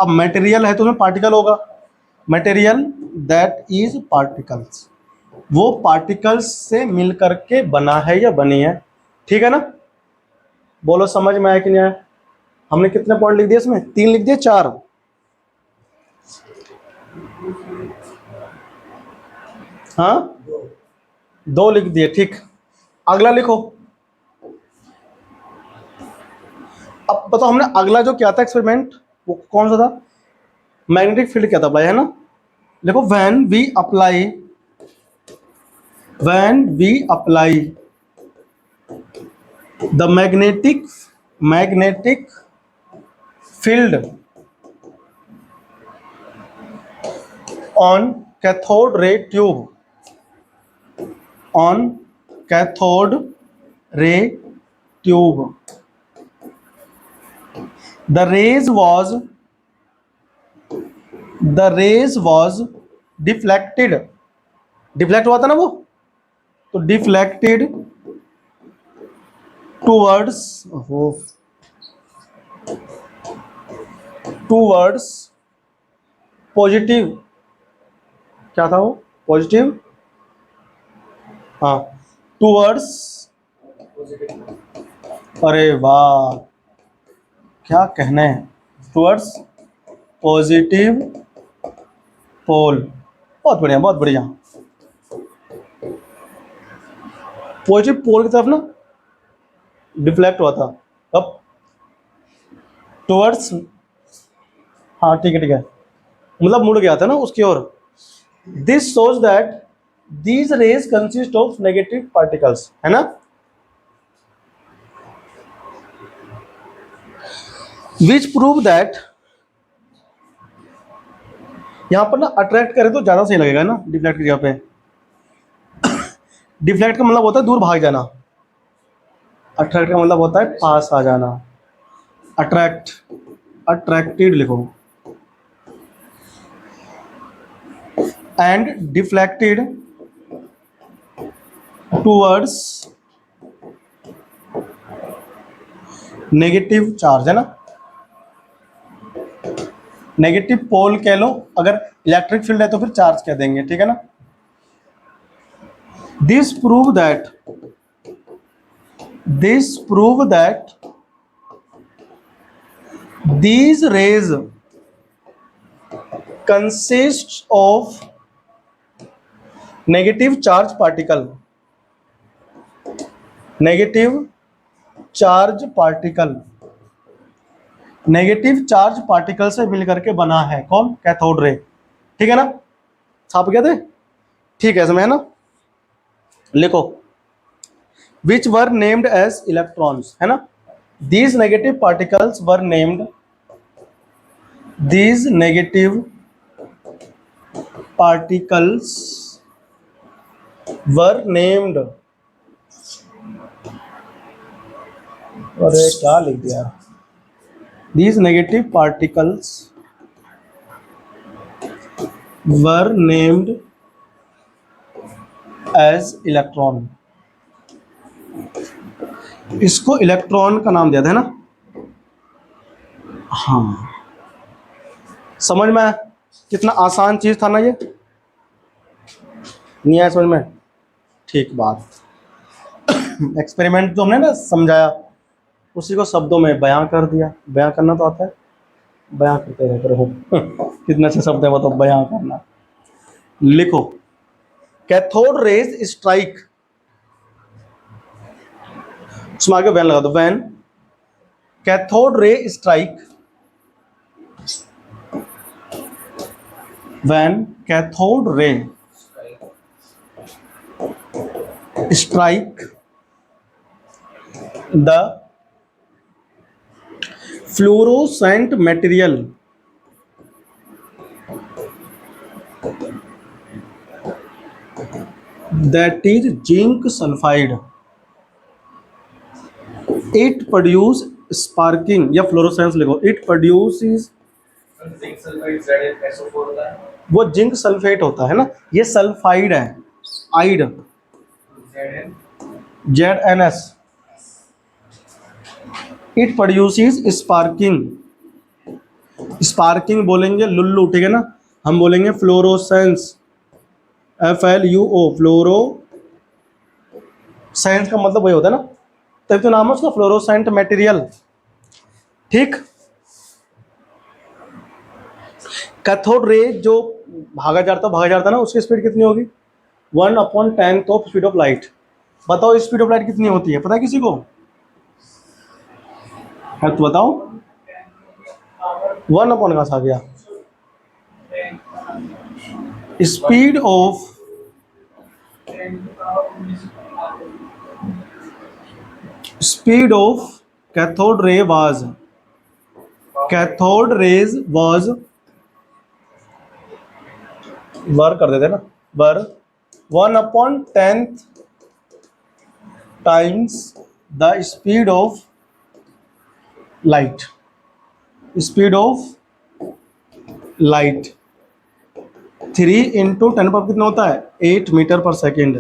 अब material है तो उसमें पार्टिकल होगा, material that is particles, वो पार्टिकल्स से मिल करके बना है या बनी है, ठीक है ना। बोलो समझ में आया कि नहीं आया। हमने कितने पॉइंट लिख दिए इसमें, 3 लिख दिए, 4, हाँ 2 लिख दिए, ठीक। अगला लिखो। अब बताओ हमने अगला जो किया था एक्सपेरिमेंट वो कौन सा था, मैग्नेटिक फील्ड क्या था अप्लाई, है ना। देखो when we apply the magnetic field on cathode ray tube the rays was deflected हुआ था ना वो, तो deflected towards पॉजिटिव, क्या था वो, पॉजिटिव, हाँ टूवर्ड्स, अरे वाह क्या कहना है, टूवर्ड्स पॉजिटिव पोल, बहुत बढ़िया बहुत बढ़िया, पॉजिटिव पोल की तरफ ना डिफ्लेक्ट हुआ था, अब टूवर्ड्स, हाँ ठीक है मतलब मुड़ गया था ना उसकी ओर। This shows that these rays consist of negative particles, है ना। विच प्रूव दैट, यहां पर ना अट्रैक्ट करें तो ज्यादा सही लगेगा ना, डिफ्लेक्ट की जगह पे। डिफ्लेक्ट का मतलब होता है दूर भाग जाना, अट्रैक्ट का मतलब होता है पास आ जाना। अट्रैक्टेड लिखो, and deflected towards negative charge, है ना। नेगेटिव पोल कह लो, अगर इलेक्ट्रिक फील्ड है तो फिर चार्ज कह देंगे, ठीक है ना। This prove that these rays consists of negative charge particle negative charge particle से मिलकर के बना है कौन, कैथोड रे, ठीक है ना। छाप गए थे, ठीक है इसमें, है ना। लिखो विच वर नेम्ड एज इलेक्ट्रॉन्स, है ना। These negative particles were named अरे क्या लिख दिया, These negative particles were named as electron, इसको इलेक्ट्रॉन का नाम दिया था, है ना। हाँ समझ में आया, कितना आसान चीज था ना ये, नहीं आया समझ में, ठीक बात। एक्सपेरिमेंट जो हमने ना समझाया उसी को शब्दों में बयां कर दिया, बयां करना तो आता है, बयां करते रहते रहो। कितने अच्छे शब्द है बताओ, बयां करना। लिखो कैथोड रेज स्ट्राइक, उसमें आगे वैन लगा दो, when cathode ray strike, when cathode ray strike the fluorescent material that is zinc sulfide, it produce sparking या फ्लोरोसेंस लिखो, it produce, zinc sulphide ZnSO4 होता है। वो जिंक सल्फेट होता है ना, ये सल्फाइड है, आइड, Zn ZnS। It produces sparking, sparking बोलेंगे लुल्लू, ठीक है ना, हम बोलेंगे फ्लोरोसेंस, FLUO, फ्लोरो साइंस का मतलब वही होता है ना, तभी तो नाम है उसका फ्लोरोसेंट मटेरियल, ठीक। कैथोड रे जो भागा जाता है ना, उसकी स्पीड कितनी होगी, 1/10 ऑफ स्पीड ऑफ लाइट। बताओ स्पीड ऑफ लाइट कितनी होती है, पता है किसी को, है तो बताओ। 1/, कहाँ से आ गया, speed of, speed of cathode ray was, cathode rays was, were कर देते ना, were 1/10 times the speed of light, speed of light 3 × 10 कितना होता है, 8 मीटर पर सेकेंड,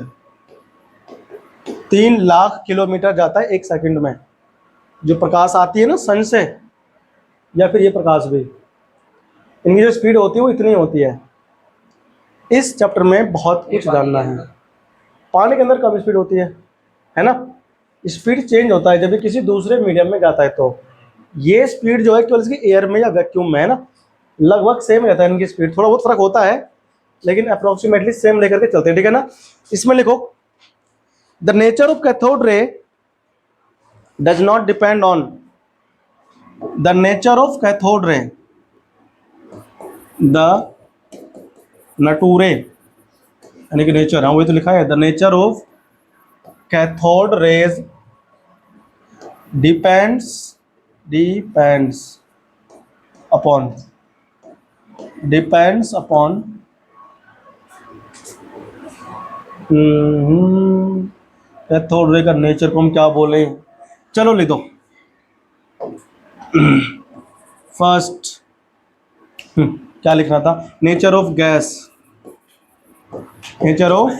3 लाख किलोमीटर जाता है एक सेकंड में। जो प्रकाश आती है ना सन से, या फिर ये प्रकाश भी, इनकी जो स्पीड होती है वो इतनी होती है। इस चैप्टर में बहुत कुछ जानना है। पानी के अंदर कम स्पीड होती है ना, स्पीड चेंज होता है जब ये किसी दूसरे मीडियम में जाता है, तो ये स्पीड जो है केवल इसकी एयर में या वैक्यूम में है ना, लगभग सेम रहता है इनकी स्पीड, थोड़ा बहुत फर्क होता है लेकिन अप्रोक्सीमेटली सेम लेकर के चलते हैं, ठीक है ना। इसमें लिखो, the nature of cathode ray does not depend on, the nature of cathode ray, the nature यानी कि नेचर, हाँ वही तो लिखा है, the nature of cathode rays depends upon, depends upon cathode ray का नेचर को हम क्या बोले, चलो लिख दो। फर्स्ट क्या लिखना था, nature of gas, nature of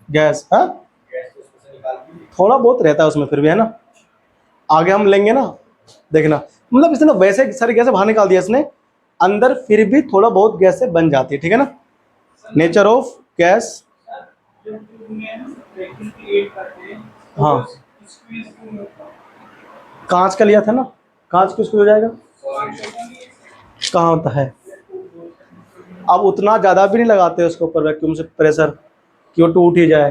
gas, हाँ थोड़ा बहुत रहता है उसमें फिर भी, है ना, आगे हम लेंगे ना, देखना, मतलब इसने वैसे सारी गैसें बाहर निकाल दिया इसने, अंदर फिर भी थोड़ा बहुत गैसें बन जाती है, ठीक है ना। नेचर ऑफ गैस, हाँ कांच का लिया था ना, कांच किसको हो जाएगा, कहाँ होता है, अब उतना ज़्यादा भी नहीं लगाते उसके ऊपर वैक्यूम से प्रेशर कि वो टूट ही जाए,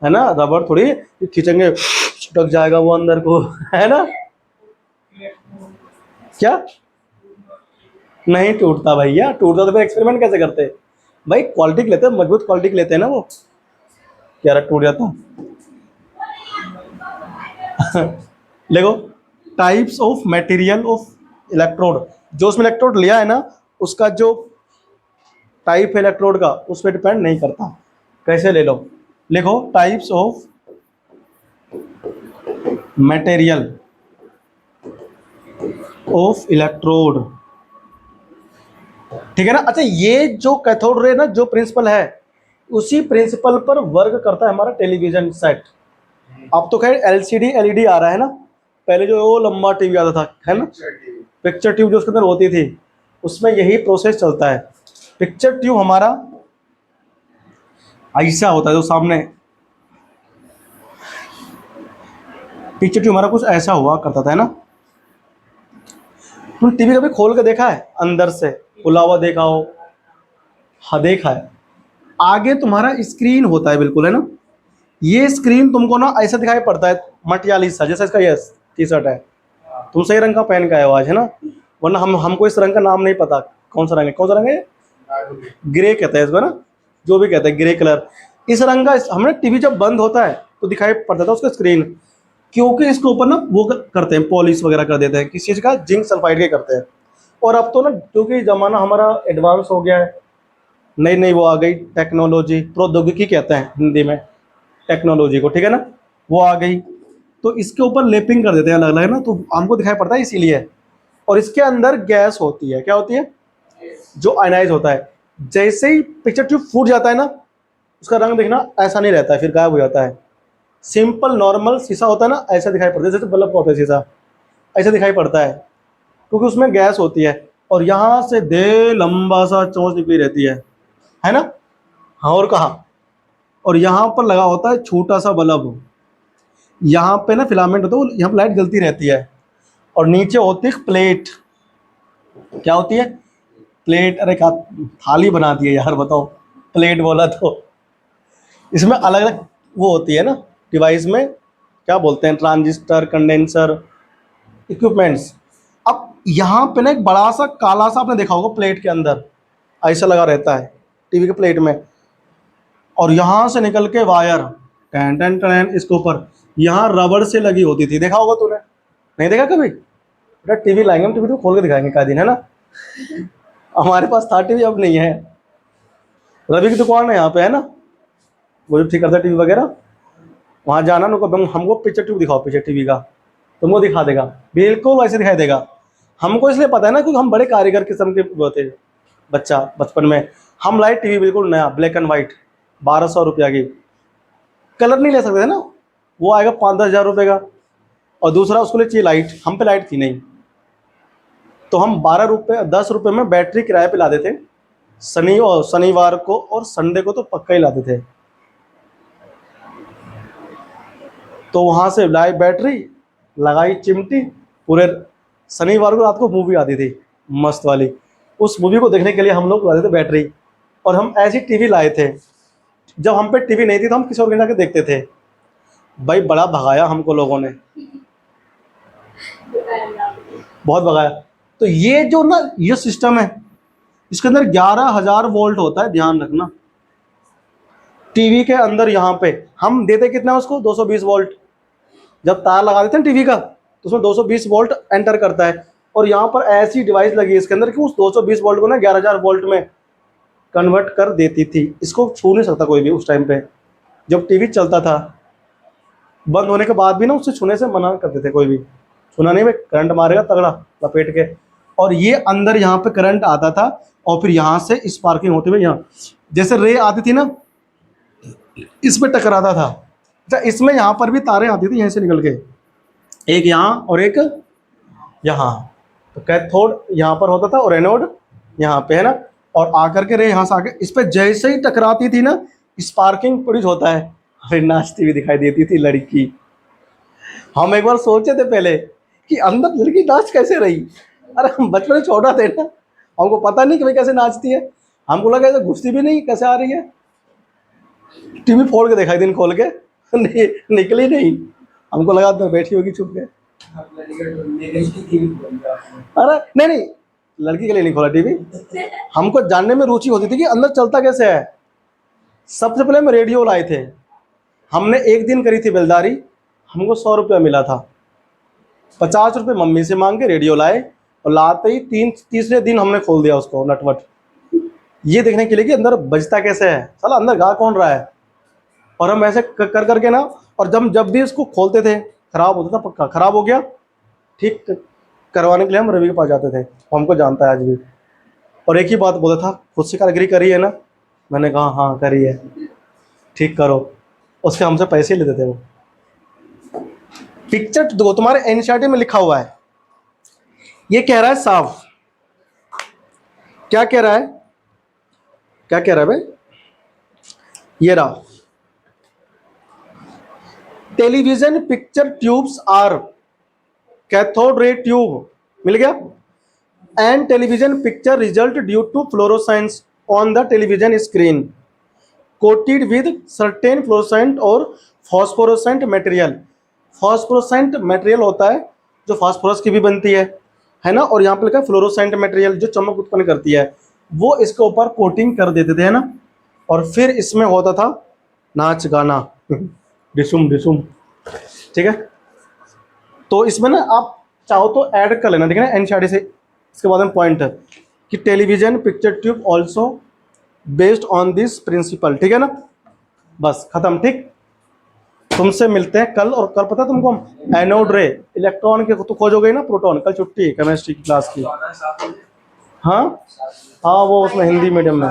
है ना, रबर थोड़ी खींचेंगे चिपक जाएगा वो अंदर को, है ना, क्या नहीं टूटता भैया, टूटता तो फिर एक्सपेरिमेंट कैसे करते भाई, क्वालिटी लेते हैं, मजबूत क्वालिटी लेते हैं ना, वो क्या टूट जाता। देखो, types of material of electrode, जो उसमें इलेक्ट्रोड लिया है ना, उसका जो टाइप है इलेक्ट्रोड का उस पर डिपेंड नहीं करता, कैसे ले लो, लिखो types of material of electrode, ठीक है ना। अच्छा, ये जो कैथोड रे ना, जो प्रिंसिपल है उसी प्रिंसिपल पर वर्क करता है हमारा टेलीविजन सेट। अब तो खैर LCD LED आ रहा है ना, पहले जो वो लंबा टीवी आता था, है ना, पिक्चर ट्यूब जो उसके अंदर होती थी, उसमें यही प्रोसेस चलता है। पिक्चर ट्यूब हमारा ऐसा होता है, जो सामने पिक्चर ट्यूब हमारा कुछ ऐसा हुआ करता था, है ना। तुम टीवी कभी खोल के देखा है, अंदर से खुला हुआ देखा हो, हाँ देखा है। आगे तुम्हारा स्क्रीन होता है बिल्कुल, है ना, ये स्क्रीन तुमको ना ऐसा दिखाई पड़ता है मटियाली सा, जैसा इसका ये टी शर्ट है, तुम सही रंग का पहन के आए हो आज, है ना, वरना हमको इस रंग का नाम नहीं पता, कौन सा रंग है, कौन सा रंग है, ग्रे कहते हैं इसको ना, जो भी कहते हैं ग्रे कलर, इस रंग का हमने टीवी जब बंद होता है तो दिखाई पड़ता था उसका स्क्रीन, क्योंकि इसके ऊपर ना वो करते हैं, पॉलिश वगैरह कर देते हैं, किसी चीज़ का जिंक सल्फाइड के करते हैं। और अब तो ना क्योंकि ज़माना हमारा एडवांस हो गया है, नई नई वो आ गई टेक्नोलॉजी, प्रौद्योगिकी कहते हैं हिंदी में टेक्नोलॉजी को, ठीक है ना, वो आ गई, तो इसके ऊपर लेपिंग कर देते हैं अलग अलग, है ना, तो हमको दिखाई पड़ता है इसीलिए। और इसके अंदर गैस होती है, क्या होती है, जो आयनाइज होता है। जैसे ही पिक्चर ट्यूब फूट जाता है ना, उसका रंग देखना ऐसा नहीं रहता है, फिर गायब हो जाता है। सिंपल नॉर्मल शीशा होता है ना, ऐसा दिखाई पड़ता है, जैसे बल्ब का होता है शीशा, ऐसा दिखाई पड़ता है, क्योंकि उसमें गैस होती है। और यहाँ से दे लंबा सा चोंच निकली रहती है ना। हाँ, और कहा, और यहाँ पर लगा होता है छोटा सा बल्ब, यहाँ पे ना फिलामेंट होता है, वो यहाँ पर लाइट जलती रहती है। और नीचे होती है प्लेट, क्या होती है, प्लेट। अरे क्या थाली बना दी है यार, बताओ, प्लेट बोला तो। इसमें अलग अलग वो होती है ना डिवाइस में, क्या बोलते हैं, ट्रांजिस्टर, कंडेंसर, इक्विपमेंट्स। अब यहाँ पे ना एक बड़ा सा काला सा आपने देखा होगा प्लेट के अंदर, ऐसा लगा रहता है टीवी के प्लेट में। और यहाँ से निकल के वायर टैन टैन टैन इसके ऊपर, यहाँ रबड़ से लगी होती थी, देखा होगा तूने, नहीं देखा कभी? बेटा टीवी लाएंगे हम, टीवी तो खोल के दिखाएंगे का दिन, है ना। हमारे पास था टीवी, अब नहीं है। रवि की दुकान है यहाँ पे, है ना, वो जो ठीक करता है टीवी वगैरह, वहाँ जाना उनको, हमको पिक्चर ट्यूब दिखाओ पीछे टीवी का, तुमको दिखा देगा, बिल्कुल वैसे दिखाई देगा। हमको इसलिए पता है ना, क्योंकि हम बड़े कारीगर किस्म के वो थे बच्चा बचपन में। हम लाए टीवी बिल्कुल नया, ब्लैक एंड वाइट, 1200 रुपया की। कलर नहीं ले सकते थे ना, वो आएगा 5-10 हज़ार रुपये का। और दूसरा उसको लिए चाहिए लाइट, हम पे लाइट थी नहीं, तो हम 12 रुपये 10 रुपये में बैटरी किराए पे लाते थे। शनिवार को और संडे को तो पक्का ही लाते थे। तो वहाँ से लाई बैटरी, लगाई चिमटी, पूरे शनिवार को रात को मूवी आती थी मस्त वाली, उस मूवी को देखने के लिए हम लोग लाते थे बैटरी। और हम ऐसी टीवी लाए थे, जब हम पे टीवी नहीं थी तो हम किसी और के जाके देखते थे। भाई बड़ा भगाया हमको लोगों ने, बहुत भगाया। तो ये जो ना ये सिस्टम है, इसके अंदर 11,000 वोल्ट होता है, ध्यान रखना। टीवी के अंदर यहाँ पे हम देते कितना उसको, 220 वोल्ट। जब तार लगा देते हैं टीवी का, तो उसमें 220 वोल्ट एंटर करता है। और यहाँ पर ऐसी डिवाइस लगी है इसके अंदर कि उस 220 वोल्ट को ना 11,000 वोल्ट में कन्वर्ट कर देती थी। इसको छू नहीं सकता कोई भी उस टाइम पे, जब टीवी चलता था। बंद होने के बाद भी ना उससे छूने से मना करते थे, कोई भी छूना नहीं, भाई करंट मारेगा तगड़ा लपेट के। और ये अंदर यहाँ पे करंट आता था, और फिर यहाँ से स्पार्किंग होती हुई यहाँ जैसे रे आती थी ना, इस पे टकराता था। अच्छा, इसमें यहाँ पर भी तारें आती थी यहाँ से निकल के, एक यहाँ और एक यहाँ। तो कैथोड यहाँ पर होता था और एनोड यहाँ पे, है ना। और आकर के रे यहाँ से आके इस पे जैसे ही टकराती थी ना, स्पार्किंग प्रोड्यूस होता है, फिर नाचती हुई दिखाई देती थी लड़की। हम एक बार सोचे थे पहले कि अंदर लड़की नाच कैसे रही। अरे हम बचपन में छोटा थे ना, हमको पता नहीं कि भाई कैसे नाचती है। हमको लगा ऐसे घुसती भी नहीं, कैसे आ रही है। टीवी फोड़ के देखा दिन खोल के, नहीं निकली नहीं। हमको लगा तो बैठी होगी छुप के। अरे नहीं नहीं, लड़की के लिए नहीं खोला टीवी। हमको जानने में रुचि होती थी कि अंदर चलता कैसे है। सबसे पहले हम रेडियो लाए थे, हमने एक दिन करी थी बेलदारी, हमको 100 रुपया मिला था। 50 रुपये मम्मी से मांग के रेडियो लाए, और लाते ही तीसरे दिन हमने खोल दिया उसको नटवट, ये देखने के लिए कि अंदर बजता कैसे है, साला अंदर गा कौन रहा है। और हम ऐसे कर करके ना, और जब भी इसको खोलते थे खराब होता था, पक्का खराब हो गया, ठीक करवाने के लिए हम रवि के पास जाते थे, वो हमको जानता है आज भी। और एक ही बात बोलता था, खुद से कारीगरी करी है ना, मैंने कहा हाँ करी है, ठीक करो। उसके हमसे पैसे लेते थे वो। पिक्चर दो तुम्हारे एनसीईआरटी में लिखा हुआ है, ये कह रहा है साफ, क्या कह रहा है, क्या कह रहा है भाई, ये रहा, television picture tubes are cathode ray tube, मिल गया, and television picture result due to fluorescence on the television screen coated with certain fluorescent और फॉस्फोरोसेंट मटेरियल। फॉस्फोरोसेंट मटेरियल होता है जो फास्फोरस की भी बनती है ना। और यहाँ पे लिखा है फ्लोरोसेंट मटेरियल, जो चमक उत्पन्न करती है, वो इसके ऊपर कोटिंग कर देते थे, है ना। और फिर इसमें होता था नाच गाना, डिशुम डिशुम, ठीक है। तो इसमें ना आप चाहो तो ऐड कर लेना, ठीक है ना, एनसीईआरटी से। इसके बाद में पॉइंट है कि television picture tube also based on this principle, ठीक है ना, बस खत्म, ठीक। तुमसे मिलते हैं कल, और कल पता है तुमको हम एनोड रे इलेक्ट्रॉन के तो खोजोगे ना, प्रोटॉन, कल छुट्टी है केमिस्ट्री की क्लास की। हाँ हाँ, वो उसमें हिंदी मीडियम में।